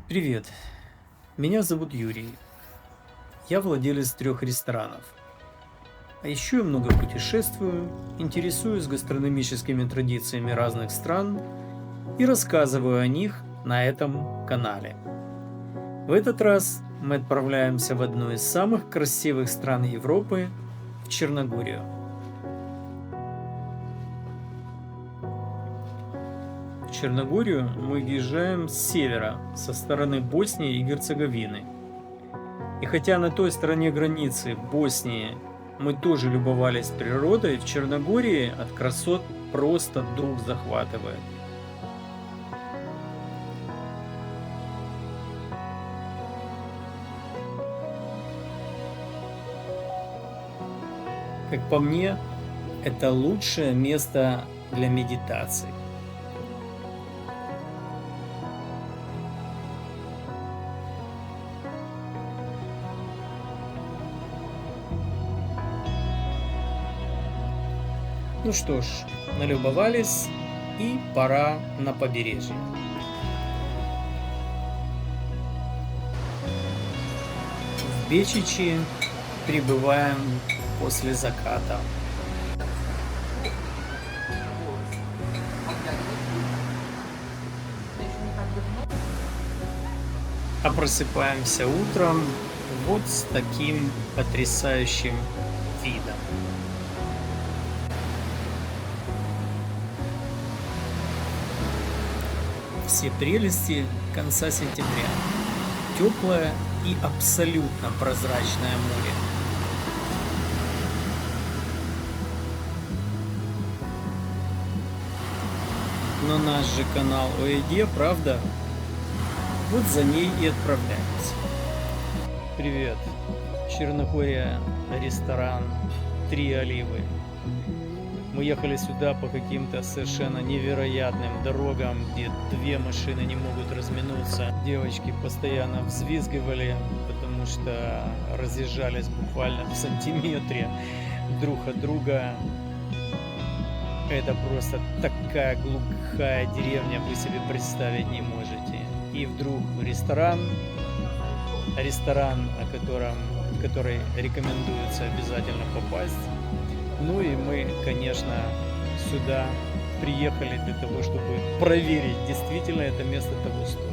Привет, меня зовут Юрий. Я владелец 3 ресторанов. А еще я много путешествую, интересуюсь гастрономическими традициями разных стран и рассказываю о них на этом канале. В этот раз мы отправляемся в одну из самых красивых стран Европы, в Черногорию. В Черногорию мы въезжаем с севера, со стороны Боснии и Герцеговины. И хотя на той стороне границы Боснии мы тоже любовались природой, в Черногории от красот просто дух захватывает. Как по мне, это лучшее место для медитации. Ну что ж, налюбовались и пора на побережье. В Бечичи прибываем после заката. А просыпаемся утром вот с таким потрясающим видом. Все прелести конца сентября. Теплое и абсолютно прозрачное море. Но наш же канал о еде, правда? Вот за ней и отправляемся. Привет. Черногория, ресторан «Три оливы». Мы ехали сюда по каким-то совершенно невероятным дорогам, где две машины не могут разминуться. Девочки постоянно взвизгивали, потому что разъезжались буквально в сантиметре друг от друга. Это просто такая глухая деревня, вы себе представить не можете. И вдруг ресторан, в который рекомендуется обязательно попасть. Ну и мы, конечно, сюда приехали для того, чтобы проверить, действительно это место того стоит.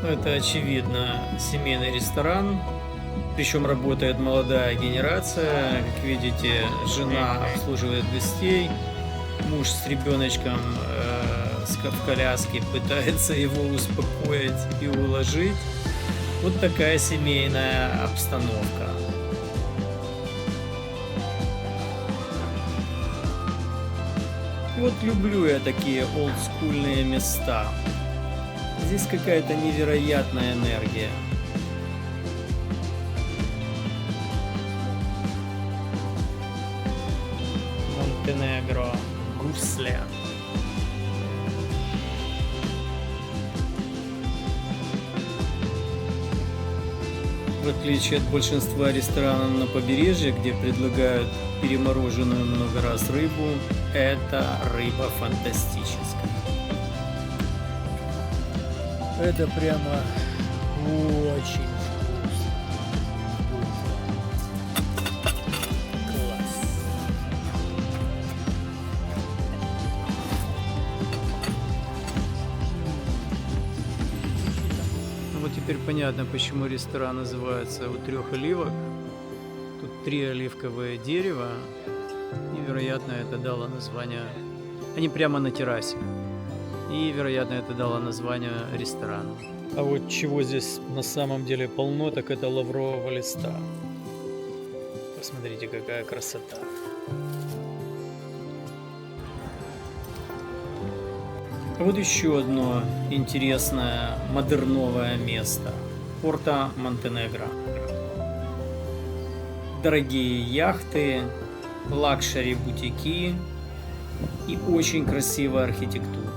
Это, очевидно, семейный ресторан, причем работает молодая генерация. Как видите, жена обслуживает гостей, муж с ребеночком в коляске пытается его успокоить и уложить. Вот такая семейная обстановка. Вот люблю я такие олдскульные места. Здесь какая-то невероятная энергия. Монтенегро, Гусле. В отличие от большинства ресторанов на побережье, где предлагают перемороженную много раз рыбу, эта рыба фантастическая. Это прямо очень вкусно. Класс. Ну вот теперь понятно, почему ресторан называется «У трех оливок». Тут 3 оливковые дерева. И, вероятно, это дало название... Они прямо на террасе. И, вероятно, это дало название ресторану. А вот чего здесь на самом деле полно, так это лаврового листа. Посмотрите, какая красота. А вот еще одно интересное модерновое место. Порто Монтенегро. Дорогие яхты, лакшери-бутики и очень красивая архитектура.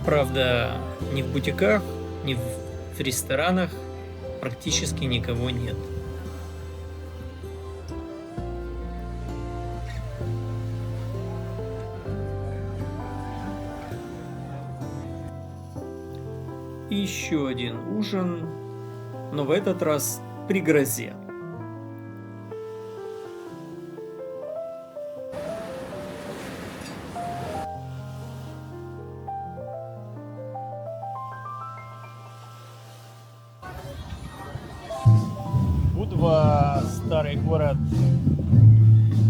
Правда, ни в бутиках, ни в ресторанах практически никого нет. И еще один ужин, но в этот раз при грозе. Будва, старый город.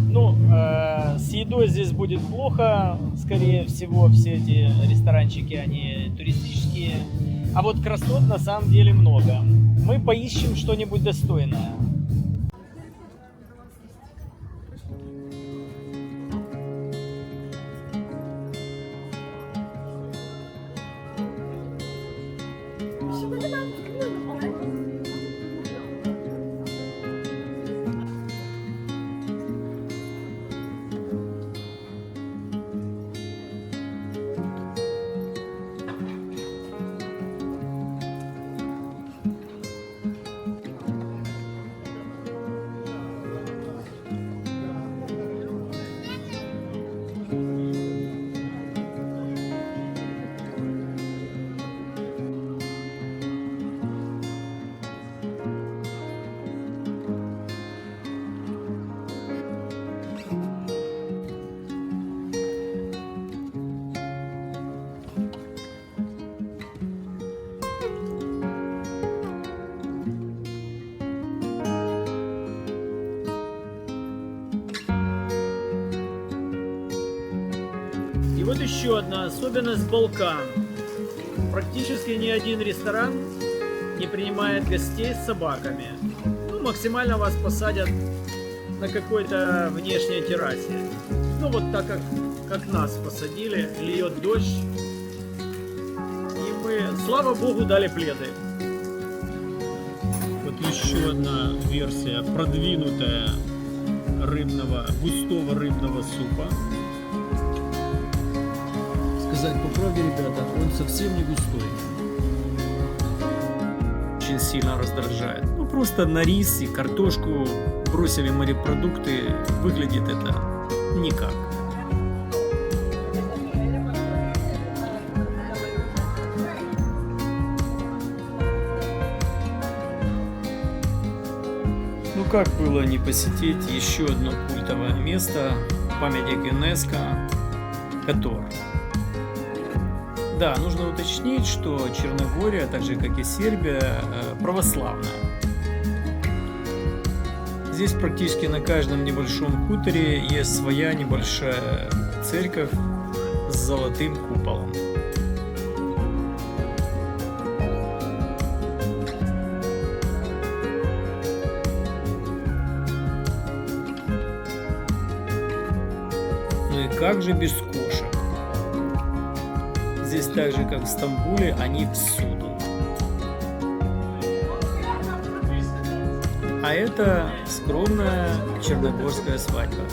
Ну, с едой здесь будет плохо. Скорее всего, все эти ресторанчики, они туристические. А вот красот на самом деле много. Мы поищем что-нибудь достойное. И вот еще одна особенность Балкан. Практически ни один ресторан не принимает гостей с собаками. Ну, максимально вас посадят на какой-то внешней террасе. Ну, вот так как нас посадили, льет дождь. И мы, слава богу, дали пледы. Вот еще одна версия продвинутая густого рыбного супа. Сказать по правде, ребята, он совсем не густой. Очень сильно раздражает. Ну, просто на рис и картошку бросили морепродукты. Выглядит это никак. Ну, как было не посетить еще одно культовое место, памятник ЮНЕСКО, Котор. Да, нужно уточнить, что Черногория, так же как и Сербия, православная. Здесь практически на каждом небольшом хуторе есть своя небольшая церковь с золотым куполом. Ну и как же без кошек? Здесь так же, как в Стамбуле, они всюду. А это скромная черногорская свадьба.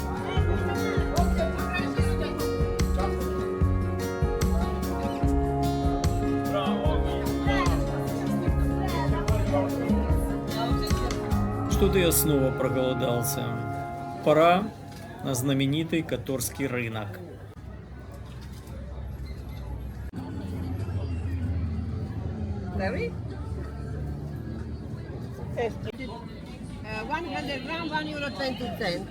Что-то я снова проголодался. Пора на знаменитый Которский рынок. Very? 100 grams, €1.20.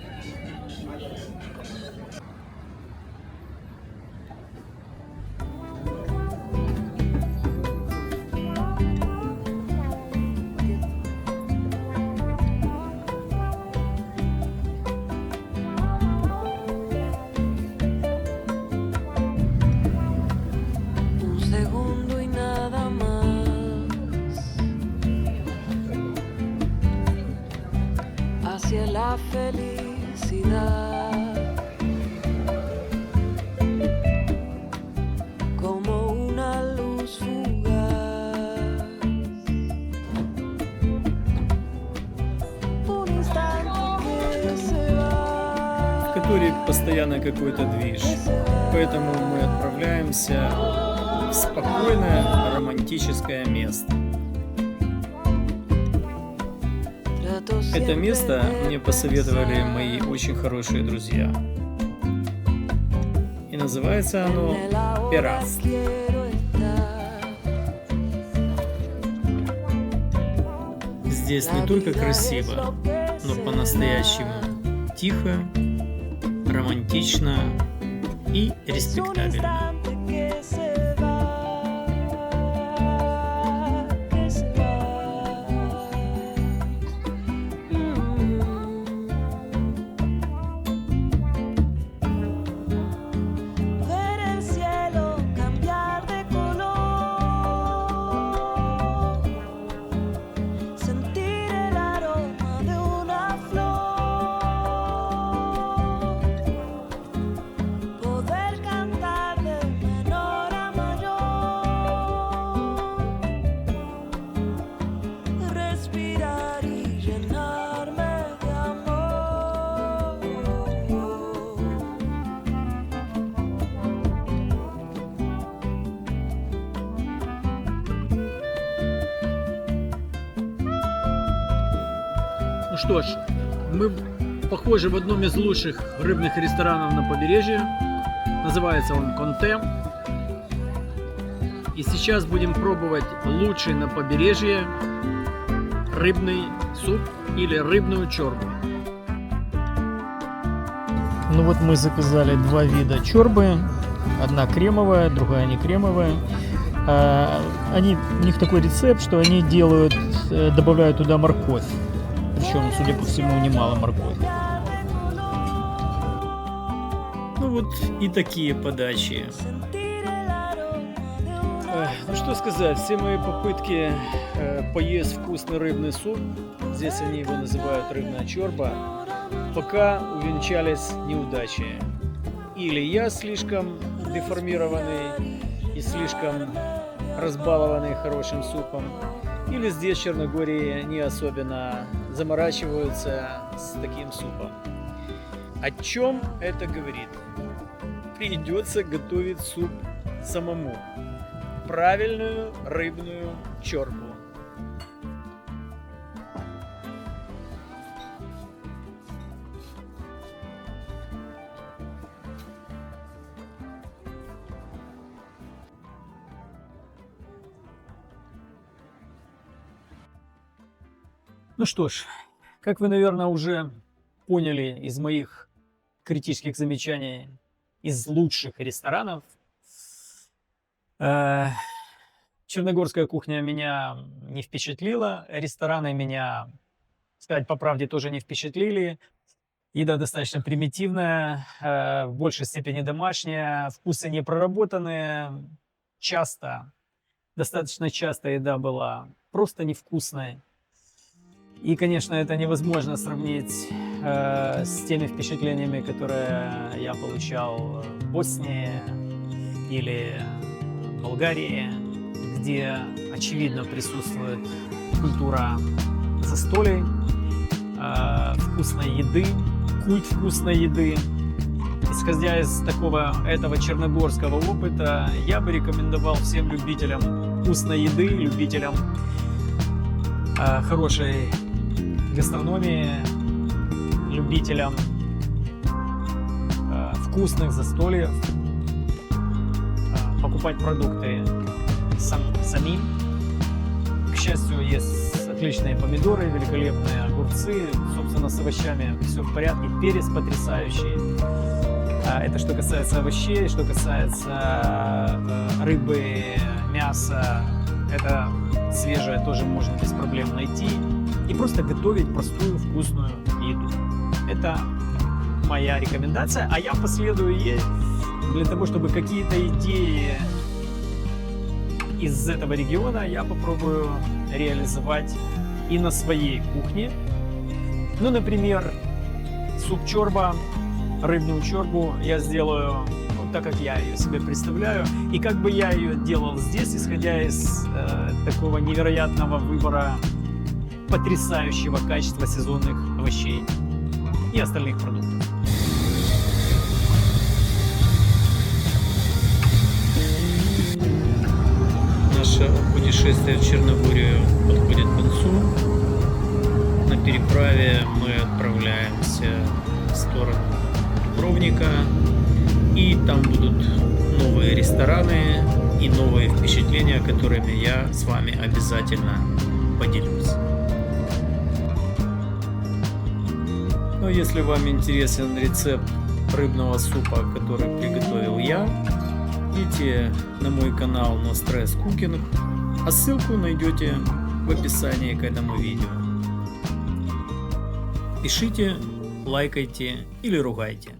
Un segundo y nada más hacia la felicidad, como una luz fugaz, un instante que se va. В Которе постоянно какой-то движ, поэтому мы отправляемся в спокойное романтическое место. Это место мне посоветовали мои очень хорошие друзья. И называется оно Пера. Здесь не только красиво, но по-настоящему тихо, романтично и респектабельно. Ну что ж, мы похожи в одном из лучших рыбных ресторанов на побережье. Называется он Конте. И сейчас будем пробовать лучший на побережье рыбный суп или рыбную чорбу. Ну вот мы заказали два вида чорбы. Одна кремовая, другая не кремовая. У них такой рецепт, что они добавляют туда морковь. Причем, судя по всему, немало моркови. Ну вот и такие подачи. Ну что сказать, все мои попытки поесть вкусный рыбный суп, здесь они его называют рыбная чорба, пока увенчались неудачей. Или я слишком деформированный и слишком разбалованный хорошим супом, или здесь в Черногории не особенно заморачиваются с таким супом. О чем это говорит? Придется готовить суп самому. Правильную рыбную чорбу. Ну что ж, как вы, наверное, уже поняли из моих критических замечаний из лучших ресторанов, черногорская кухня меня не впечатлила, рестораны меня, сказать по правде, тоже не впечатлили. Еда достаточно примитивная, в большей степени домашняя, вкусы не проработанные, достаточно часто еда была просто невкусной. И, конечно, это невозможно сравнить с теми впечатлениями, которые я получал в Боснии или Болгарии, где, очевидно, присутствует культура застолий, вкусной еды, культ вкусной еды. Исходя из этого черногорского опыта, я бы рекомендовал всем любителям вкусной еды, любителям хорошей гастрономии, любителям вкусных застольев покупать продукты самим. К счастью, есть отличные помидоры, великолепные огурцы, собственно, с овощами все в порядке, перец потрясающий. Это что касается овощей, что касается рыбы, мяса, это свежее тоже можно без проблем найти. И просто готовить простую вкусную еду. Это моя рекомендация, а я последую ей для того, чтобы какие-то идеи из этого региона я попробую реализовать и на своей кухне. Ну, например, суп-чорба, рыбную чорбу я сделаю так, как я ее себе представляю, и как бы я ее делал здесь, исходя из такого невероятного выбора потрясающего качества сезонных овощей и остальных продуктов. путешествие в Черногорию подходит к концу. На переправе мы отправляемся в сторону Дубровника. И там будут новые рестораны и новые впечатления, которыми я с вами обязательно поделюсь. Но если вам интересен рецепт рыбного супа, который приготовил я, идите на мой канал No Stress Cooking, а ссылку найдете в описании к этому видео. Пишите, лайкайте или ругайте.